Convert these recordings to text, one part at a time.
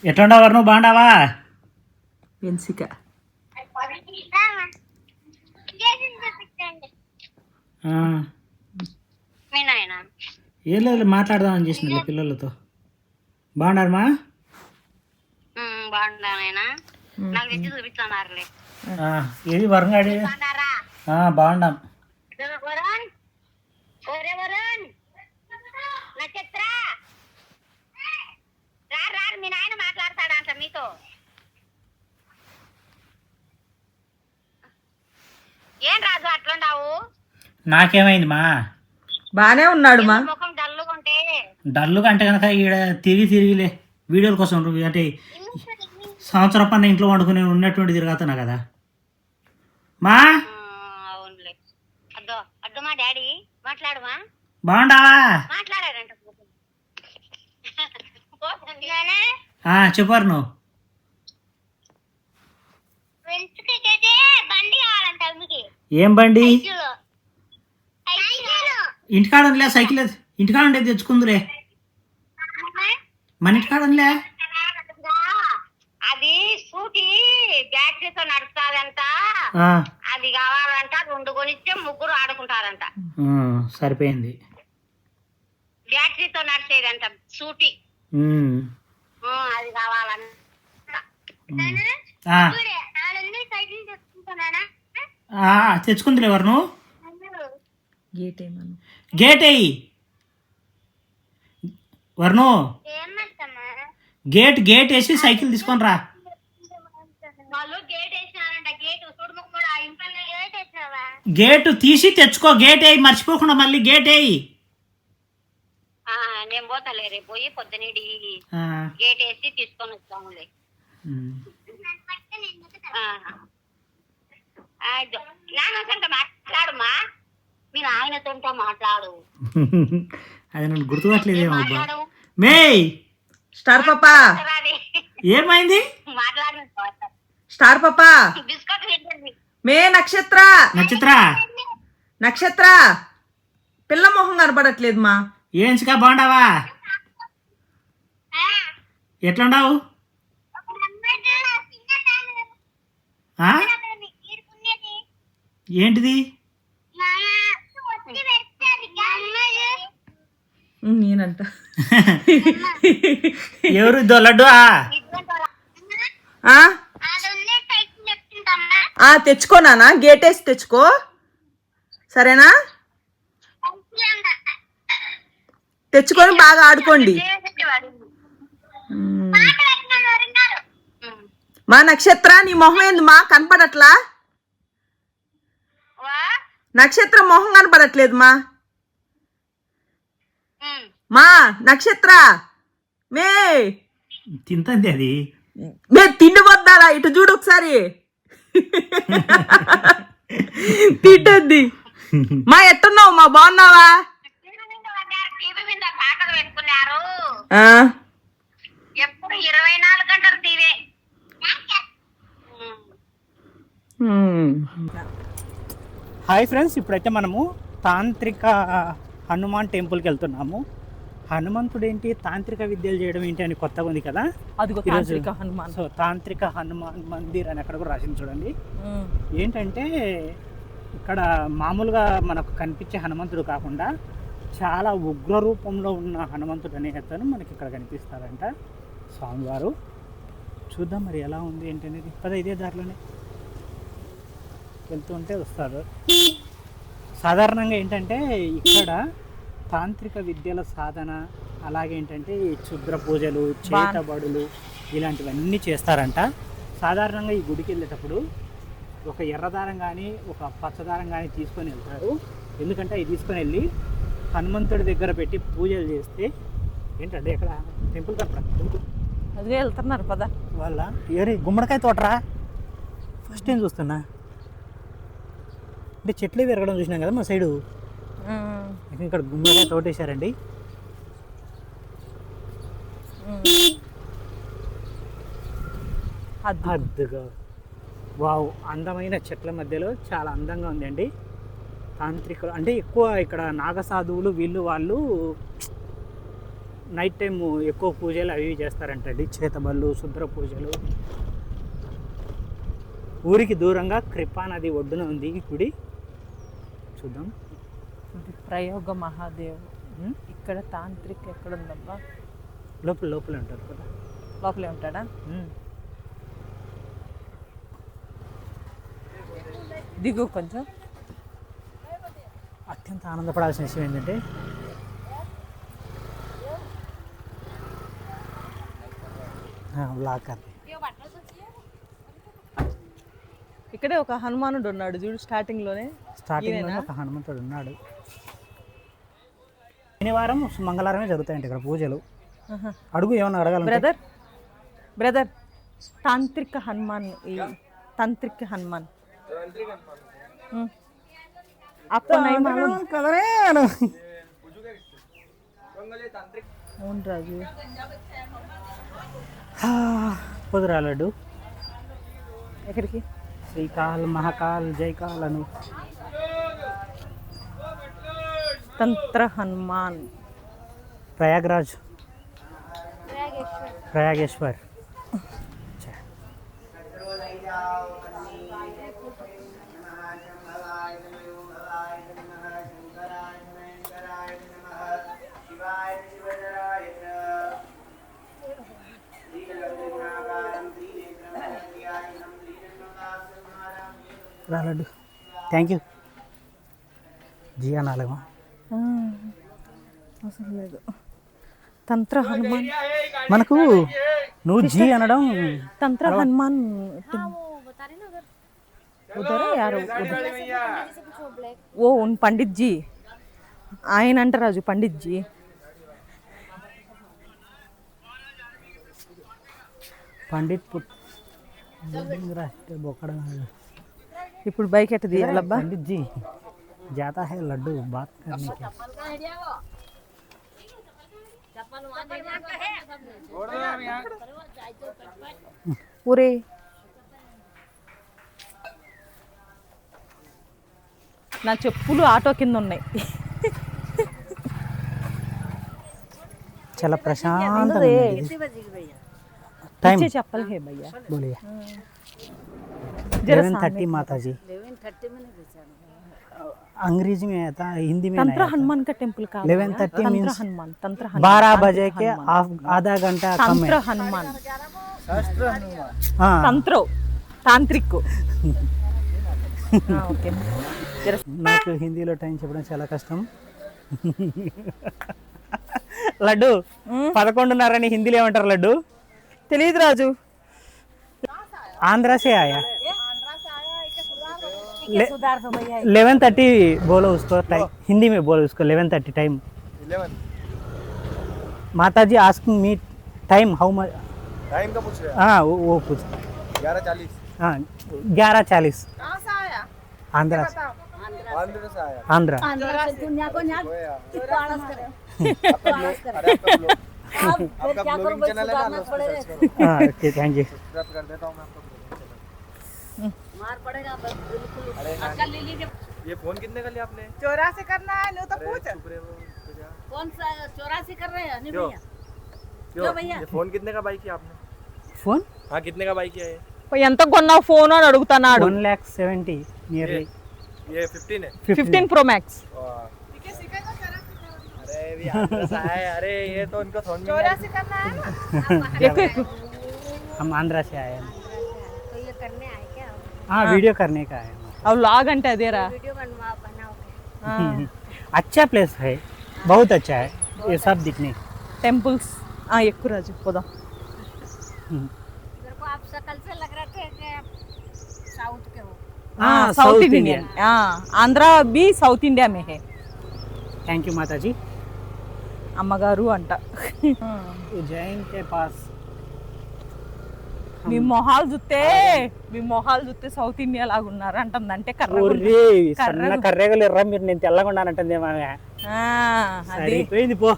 ఎట్లుండవు వరుణ్, బాగుండావా? వెన్సిక ఏం లేదు, మాట్లాడదామని చేసిన పిల్లలతో. బాగున్నారమ్మా? ఏది వరుణ్ గాడి? బాగున్నాం. మీ నాయన మాట్లాడతాడంట మీతో. ఏం రాజు అట్లుండావు? నాకేమైంది మా? బానే ఉన్నాడు మా. ముఖం డల్లుగా ఉంటే. డల్లుగా అంటే కనుక ఈడ తిరిగిలే వీడియోల కోసం, అంటే సంవత్సరం పన్న ఇంట్లో వండుకుని ఉన్నటువంటి తిరగతున్నా కదా మా. అవునులే. అద్దో అద్దు మా డాడీ మాట్లాడమా? బాగుండావా? మాట్లాడారంట. చెప్పారు నువ్వు. బండి కావాలంట. ఏం బండి? ఇంటికాడ ఉండలే సైకిల్, ఇంటికాడ ఉండేది తెచ్చుకుందులే. మన ఇంటికాడ ఉండలే. అది స్కూటీ బ్యాటరీతో నడుస్తాదంట, అది కావాలంట. 2 కొనిస్తే 3 ఆడుకుంటారంట. సరిపోయింది. బ్యాటరీతో నడిచేదంట స్కూటీ, అది కావాలంట. తెచ్చుకుందిలే వరుణ్. గేట్ అయ్యి వరుణ్, గేట్ వేసి సైకిల్ తీసుకొని రా. గేటు తీసి తెచ్చుకో. గేట్ వేయి, మర్చిపోకుండా మళ్ళీ గేట్ వేయి. నేను పోతాలే, రేపు పోయి పొద్దునీడి గేట్ వేసి తీసుకొని వస్తాములే. నాన్నతో మాట్లాడుమా, మీ నాయనతో మాట్లాడు. అది నన్ను గుర్తుపట్టలేదేమో. మే స్టార్ పాపా ఏమైంది? మాట్లాడు స్టార్ పాపా. బిస్కెట్ మే నక్షత్ర నక్షత్ర పిల్ల మొహం కనపడట్లేదు మా. ఏంచిగా బాగుండావా? ఎట్లుండావు? ఏంటిది? నేనంట. ఎవరు లడ్డు? తెచ్చుకోనా? గేట్ వేసి తెచ్చుకో, సరేనా? తెచ్చుకొని బాగా ఆడుకోండి మా. నక్షత్ర నీ మొహం ఏంది మా కనపడట్లా? నక్షత్ర మొహం కనపడట్లేదు మా. మా నక్షత్ర మే తింటుంది అది. మే తిండి వద్దాలా? ఇటు చూడు ఒకసారి. తింటుంది మా. ఎట్టున్నావు మా? బాగున్నావా? ఎప్పుడు 24 గంటలు టీవీ. హాయ్ ఫ్రెండ్స్, ఇప్పుడైతే మనము తాంత్రిక హనుమాన్ టెంపుల్కి వెళ్తున్నాము. హనుమంతుడు ఏంటి, తాంత్రిక విద్యలు చేయడం ఏంటి అని కొత్తగా ఉంది కదా. సో తాంత్రిక హనుమాన్ మందిర్ అని అక్కడ కూడా రాసింది చూడండి. ఏంటంటే ఇక్కడ మామూలుగా మనకు కనిపించే హనుమంతుడు కాకుండా చాలా ఉగ్ర రూపంలో ఉన్న హనుమంతుడు అనే అతను మనకి ఇక్కడ కనిపిస్తారంట, స్వామివారు. చూద్దాం మరి ఎలా ఉంది ఏంటి అనేది. కదా ఇదే దారిలోనే వెళ్తూ ఉంటే వస్తారు. సాధారణంగా ఏంటంటే ఇక్కడ తాంత్రిక విద్యల సాధన, అలాగే ఏంటంటే ఈ క్షుద్ర పూజలు, చేతబడులు ఇలాంటివన్నీ చేస్తారంట. సాధారణంగా ఈ గుడికి వెళ్ళేటప్పుడు ఒక ఎర్రదారం కానీ ఒక పచ్చదారం కానీ తీసుకొని వెళ్తారు. ఎందుకంటే అవి తీసుకొని వెళ్ళి హనుమంతుడి దగ్గర పెట్టి పూజలు చేస్తే ఏంటంటే ఇక్కడ టెంపుల్ కనపడదు. అదిగే వెళ్తున్నారు పద. వాళ్ళ ఏరి గుమ్మడికాయ తోటరా ఫస్ట్ టైం చూస్తున్నా. అంటే చెట్లే పెరగడం చూసినాం కదా మా సైడు. ఇక్కడ గుమ్మడికాయ తోట వేసారండి. అద్దుగా వావ్, అందమైన చెట్ల మధ్యలో చాలా అందంగా ఉందండి. తాంత్రికులు అంటే ఎక్కువ ఇక్కడ నాగసాధువులు, వాళ్ళు నైట్ టైం ఎక్కువ పూజలు అవి ఇవి చేస్తారంటండి, చేతబళ్ళు, శుద్ర పూజలు. ఊరికి దూరంగా కృపా నది ఒడ్డున ఉంది ఈ గుడి. చూద్దాం. ఇది ప్రయోగ మహాదేవ్. ఇక్కడ తాంత్రిక్ ఎక్కడ ఉందబ్బా? లోపల ఉంటారు కదా. లోపలే ఉంటాడా? దిగు కొంచెం. అత్యంత ఆనందపడాల్సిన విషయం ఏంటంటే బ్లాక్ ఇక్కడే ఒక హనుమానుడు ఉన్నాడు చూడు, స్టార్టింగ్లోనే ఒక హనుమంతుడు ఉన్నాడు. శనివారం మంగళవారమే జరుగుతాయండి ఇక్కడ పూజలు. అడుగు ఏమన్నా అడగాలి బ్రదర్ తాంత్రిక హనుమాన్. ఈ తాంత్రిక హనుమాన్ आपको नहीं मालूम? అవును రాజు. కుదరాలడు. ఎక్కడికి? శ్రీకాల్, మహాకాల్, జైకాల్ అను. తంత్ర హనుమాన్. ప్రయాగరాజ్, ప్రయాగేశ్వర్. రాలడ్డు. Thank you. జీ అనాలేమో. అవసరం లేదు. తంత్ర హనుమాన్. మనకు నువ్వు జీ అనడం. తంత్ర హనుమాన్ उधर है यार, वो उन पंडित जी ఆయన అంట రాజు, పండిత్ జీ. పండిత్ ఇప్పుడు బైక్ ఎట్ట తీయాలబ్బా? पंडित जी जाता है लड्डू बात करने के. ఒరే నా చెప్పులు ఆటో కింద ఉన్నాయి. చాలా ప్రశాంతంగా ఉంది. टाइम चप्पल है भैया, बोलिए. जरा 11:30 माता जी. 11:30 में अंग्रेजी में था, हिंदी में तंत्र हनुमान का टेम्पल का 11:30 तंत्र मीन्स हनुमान. 12 बजे के आधा घंटा कम तंत्र है. हनुमान. हाँ, तंत्रो తాంత్రిక్. ఓకే. నాకు హిందీలో టైం చెప్పడం చాలా కష్టం. లడ్డు 11:30 హిందీలో ఏమంటారు లడ్డు? తెలియదు రాజు. आंध्रा से आया. 11:30 बोलो उसको, हिंदी में बोलो उसको. 11:30 टाइम. माता जी asking me time how much. Time का पूछ रहे हैं? हाँ वो पूछ. 11:40. हाँ 11:40. आंध्रा से. आंध्र से आया. आंध्रा. आपका ब्लॉगिंग चैनल है ना, सब्सक्राइब करो. हाँ ओके, थैंक यू. सब्सक्राइब कर देता हूँ मैं आपका ब्लॉगिंग चैनल. मार पड़ेगा बिल्कुल. अरे अंकल ले लीजिए. ये फोन कितने का लिया आपने? 84 करना है नहीं तो पूछ. चुप रहे हो. कौन सा 84 कर रहे हैं? नहीं क्यों? भैया. क्यों भैया? ये फोन कितने का बाई किया आपने? फोन हाँ कितने का बाई किया है? ఎంత కొన్నావు ఫోన్ అని అడుగుతున్నాడు. 1,70,000 नियरली. ये 15 है. 15 Pro Max. अरे भी आंध्र से आया है. अरे ये तो इनको समझ में नहीं ఎక్కువ हम आंध्रा से आए हैं. तो ये करने आए क्या? हाँ वीडियो करने का है. అవి లాగ్ అంటే అదేరా. वीडियो बनाओगे. अच्छा प्लेस है, बहुत अच्छा है ये सब दिखने. టెంపుల్స్. ఎక్కువ రాజు పోదాం. मेरे को आप शकल से लग रहे थे कि आप साउथ के हो. हाँ साउथ इंडियन. ఆంధ్ర బి సౌత్ ఇండియా మే హే. थैंक यू माता जी. అమ్మగారు అంట. उज्जैन के पास. మీ మొహాలు చూస్తే సౌత్ ఇండియా లాగా ఉన్నారు అంటుంది. అంటే ఒర్రే సన్న కర్రేగలు ఎర్ర మీరు నేను తెల్లగా ఉన్నానంటుంది ఆమె. అది సరిపోయింది పో.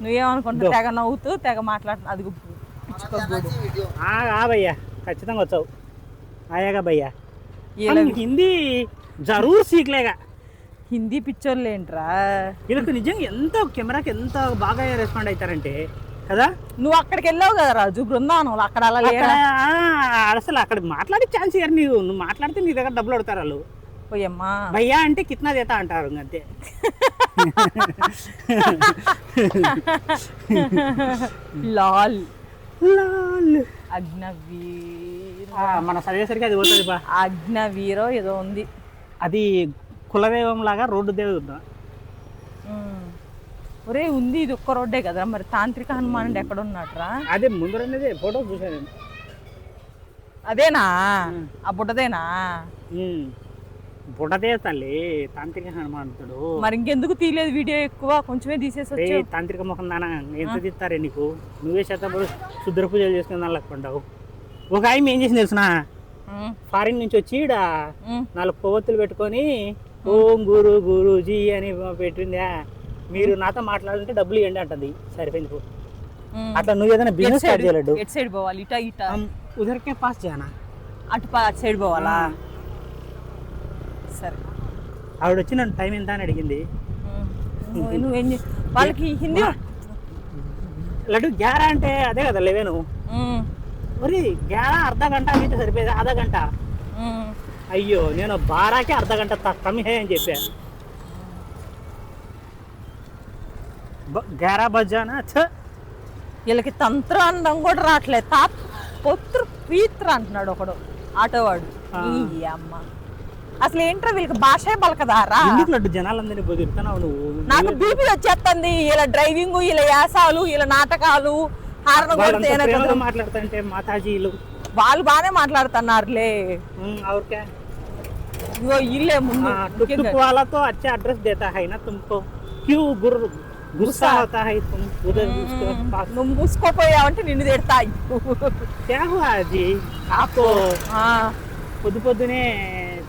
నువ్వేమనుకుంటా తెగ నవ్వుతూ తెగ మాట్లాడుతున్నా. అది భయ్యా ఖచ్చితంగా వచ్చావు. ఆయాగా భయ్యా. हिंदी जरूर सीख लेगा. హిందీ పిక్చర్లు ఏంట్రా? వీళ్ళకి నిజంగా ఎంత కెమెరాకి ఎంత బాగా రెస్పాండ్ అవుతారంటే కదా. నువ్వు అక్కడికి వెళ్ళావు కదా రాజు, బృందావనంలో, అక్కడ అలా అక్కడ లేరా? అసలు అక్కడ మాట్లాడే ఛాన్స్ ఇయ్యరు. నువ్వు మాట్లాడితే నీ దగ్గర డబ్బులు అడుగుతారు వాళ్ళు. పోయమ్మా, భయ్యా అంటే కిత్నా దేతా అంటారు అంతే. లాల్ లాల్. అగ్నవీర్, మన చదివేసరికి అది పోతుంది బా. అగ్నవీరో ఏదో ఉంది. అది కులదైవం లాగా రోడ్డు దేవుడు. ఒరే ఉంది, ఇది ఒక్క రోడ్డే కదా, మరి తాంత్రిక హనుమానుడు ఎక్కడ ఉన్నాడురా? అదే ముందరనేది ఫోటో చూసాను. అదేనా ఆ బుడ్డదేనా? బుడదే తల్లి తాంత్రిక హనుమంతుడు. మరి ఇంకెందుకు తీయలేదు వీడియో? ఎక్కువ కొంచెమే తీసేసి వచ్చావు. తాంత్రిక ముఖం దానా ఎంత తీస్తారే నీకు? నువ్వే శాతపడు శుద్ర పూజలు చేసుకుని దానిలాక్కుంటావు. ఒక ఆయన ఏం చేసింది తెలిసిన, ఫారిన్ నుంచి వచ్చి ఈడ 4 కొవ్వొత్తులు పెట్టుకొని ఓం గురు గురూజీ అని పెట్టిందా, మీరు నాతో మాట్లాడుతుంటే డబ్బులు ఇవ్వండి అంటది. సరిపోయింది. అట్లా నువ్వు ఏదైనా బిజినెస్ స్టార్ట్ చేయలేడు. ఎటు సైడ్ పోవాలి? ఇటా ఇటా? ఉదరకే పాస్ చేయనా? అటు సైడ్ పోవాలా? సరే. ఆవిడ వచ్చి నన్ను టైం ఎంత అని అడిగింది. నువ్వేం వాళ్ళకి హిందీ లడ్డు గ్యారా అంటే అదే కదా 11. మరి గ్యారా అర్ధ గంట అయితే సరిపోయేది, ఆధా గంట. అయ్యో నేను బారాకి అర్ధ గంట కమ్ హే అని చెప్పా. గ్యారా బజ్జానా వీళ్ళకి తంత్ర అందం కూడా రావట్లేదు. పొత్ర పీత్ర అంటున్నాడు ఒకడు ఆటోవాడు. ఈ అమ్మ అసలు ఏంట్రా వీళ్ళకి భాషే పలకదారా? ఎందుకు లడ్డు జనాలందరినీ బెదిరుతున్నావు నువ్వు? నాకు బీపీ వచ్చేస్తుంది. ఇలా డ్రైవింగ్, ఇలా యాసాలు, ఇలా నాటకాలు, మాట్లాడుతుంటే మాతాజీలు వాళ్ళు బాగానే మాట్లాడుతున్నారులే. ఇగో ఇల్లే ముందు వాళ్ళతో వచ్చే అడ్రస్ దేతా హై నా తుమ్కో క్యూ గుస్సా హోతా హై తుమ్ ఉధర్ నువ్వు మూసుకోపోయావంటే నిన్ను తిడతాయి. क्या हुआ जी आपको? పొద్దు పొద్దునే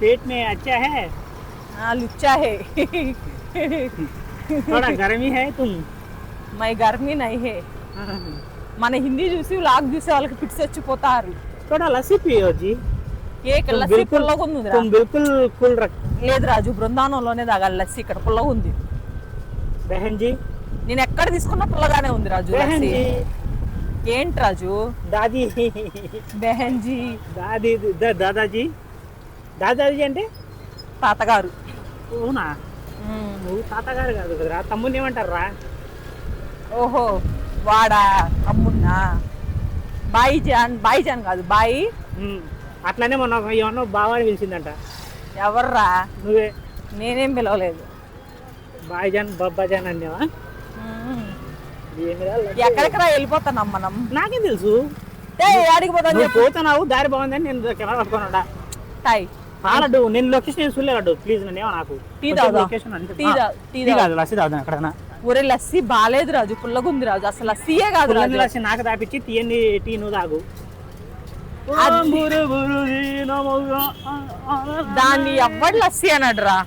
पेट में अच्छा है? लुच्चा है. थोड़ा गर्मी है तुम? मैं गर्मी नहीं है. మన హిందీ చూసి లాగ్ చూసే వాళ్ళకి పిట్స్ వచ్చిపోతారు. थोड़ा लस्सी पियो जी. లస్సీ పుల్లగా ఉంది. तुम बिल्कुल कूल रख. లేదు రాజు, బృందావనంలోనే తాగాలి లస్సీ. ఇక్కడ పుల్లగా ఉంది. బహన్ జీ నేను ఎక్కడ తీసుకున్నా పుల్లగానే ఉంది రాజు. బహన్ జీ ఏంటి రాజు? దాదీ బెహన్ జీ, దాదీ దాదాజీ. దాదాజీ అంటే తాతగారు. అవునా? నువ్వు తాతగారు కాదు కదరా, తమ్ముని ఏమంటారా? ఓహో వాడా తమ్మున్నా? బాయి జాన్ కాదు బాయి. అట్లానే మొన్న ఏమన్నా బావాని పిలిచిందంట. ఎవర్రా? నువ్వే. నేనేం పిలవలేదు. బాయిజాన్ బాబాజాన్ అన్నావా? ఎక్కడికి రా వెళ్ళిపోతున్నాం మనం? నాకేం తెలుసు. ఆడికి పోతున్నావు, దారి బాగుందని నేను కెమెరా పట్టుకున్నాడా. లడ్డు నేను లొకేషన్ చూడలేడు. ప్లీజ్ నన్ను ఏమో నాకు లొకేషన్ కాదు లస్సీ తాగుతాను ఎక్కడైనా. ఒరే లస్సీ బాలేదు రాజు, పుల్లగుంది రాజు. అసలు లస్సీయే కాదు రాజు. లస్సీ నాకు తాపించి తీయండి టీ నువ్వు తాగు. దాన్ని ఎవ్వడు లస్సీ అన్నాడు రా.